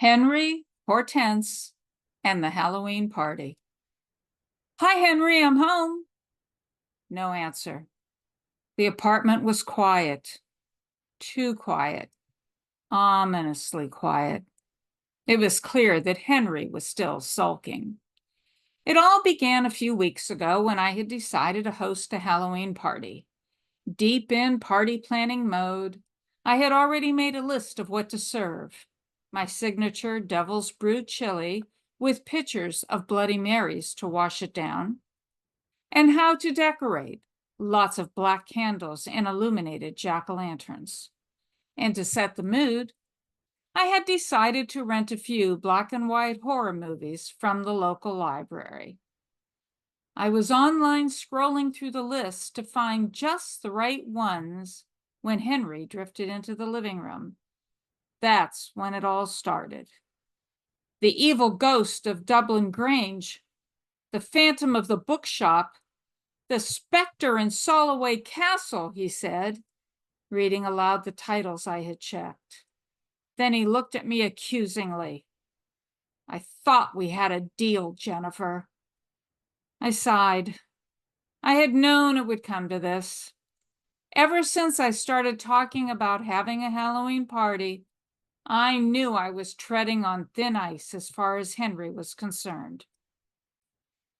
Henry, Hortense, and the Halloween party. Hi, Henry, I'm home. No answer. The apartment was quiet. Too quiet. Ominously quiet. It was clear that Henry was still sulking. It all began a few weeks ago when I had decided to host a Halloween party. Deep in party planning mode, I had already made a list of what to serve. My signature Devil's Brew chili with pictures of Bloody Marys to wash it down, and how to decorate, lots of black candles and illuminated jack-o'-lanterns. And to set the mood, I had decided to rent a few black and white horror movies from the local library. I was online scrolling through the list to find just the right ones when Henry drifted into the living room. That's when it all started. The evil ghost of Dublin Grange, the phantom of the bookshop, the specter in Solway Castle, he said, reading aloud the titles I had checked. Then he looked at me accusingly. I thought we had a deal, Jennifer. I sighed. I had known it would come to this. Ever since I started talking about having a Halloween party, I knew I was treading on thin ice as far as Henry was concerned.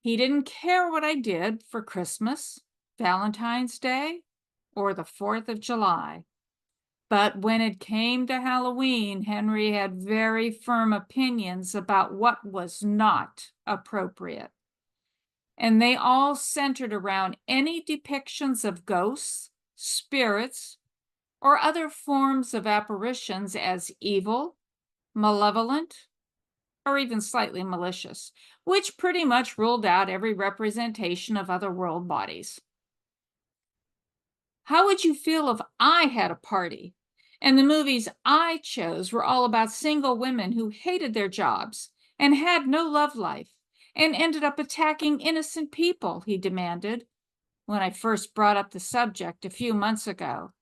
He didn't care what I did for Christmas, Valentine's Day, or the 4th of July. But when it came to Halloween, Henry had very firm opinions about what was not appropriate. And they all centered around any depictions of ghosts, spirits, or other forms of apparitions as evil, malevolent, or even slightly malicious, which pretty much ruled out every representation of other world bodies. How would you feel if I had a party and the movies I chose were all about single women who hated their jobs and had no love life and ended up attacking innocent people, he demanded, when I first brought up the subject a few months ago,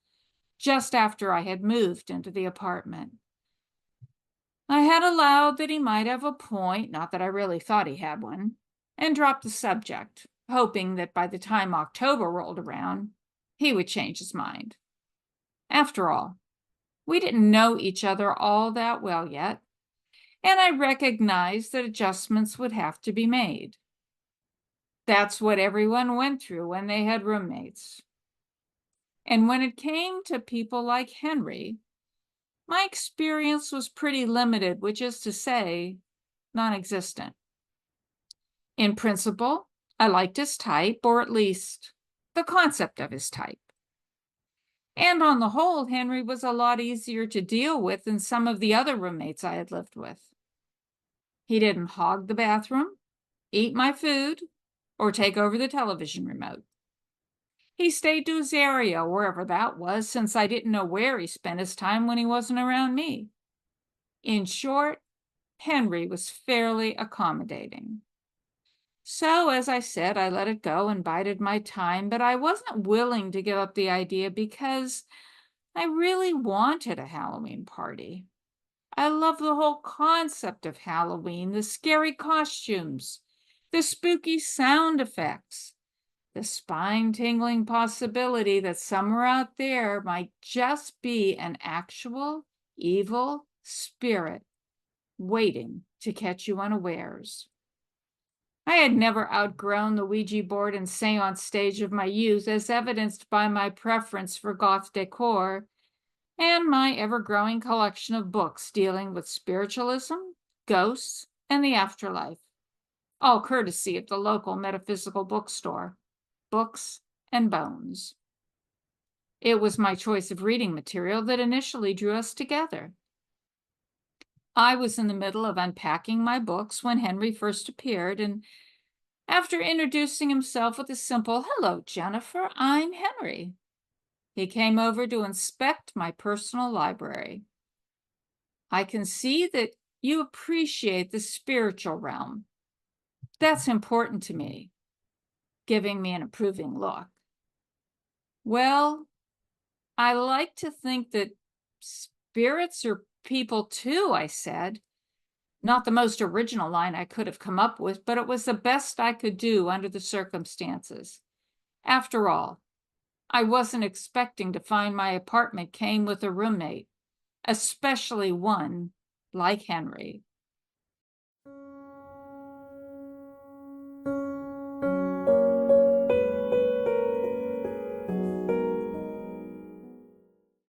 just after I had moved into the apartment. I had allowed that he might have a point, not that I really thought he had one, and dropped the subject, hoping that by the time October rolled around, he would change his mind. After all, we didn't know each other all that well yet, and I recognized that adjustments would have to be made. That's what everyone went through when they had roommates. And when it came to people like Henry, my experience was pretty limited, which is to say, non-existent. In principle, I liked his type, or at least the concept of his type. And on the whole, Henry was a lot easier to deal with than some of the other roommates I had lived with. He didn't hog the bathroom, eat my food, or take over the television remote. He stayed to his area, wherever that was, since I didn't know where he spent his time when he wasn't around me. In short, Henry was fairly accommodating. So, as I said, I let it go and bided my time, but I wasn't willing to give up the idea because I really wanted a Halloween party. I love the whole concept of Halloween, the scary costumes, the spooky sound effects, the spine-tingling possibility that somewhere out there might just be an actual evil spirit waiting to catch you unawares. I had never outgrown the Ouija board and seance stage of my youth, as evidenced by my preference for goth decor and my ever-growing collection of books dealing with spiritualism, ghosts, and the afterlife, all courtesy of the local metaphysical bookstore, Books and Bones. It was my choice of reading material that initially drew us together. I was in the middle of unpacking my books when Henry first appeared, and after introducing himself with a simple, "Hello, Jennifer, I'm Henry," he came over to inspect my personal library. "I can see that you appreciate the spiritual realm. That's important to me," giving me an approving look. "Well, I like to think that spirits are people too," I said, Not the most original line I could have come up with, but it was the best I could do under the circumstances. After all, I wasn't expecting to find my apartment came with a roommate, especially one like Henry.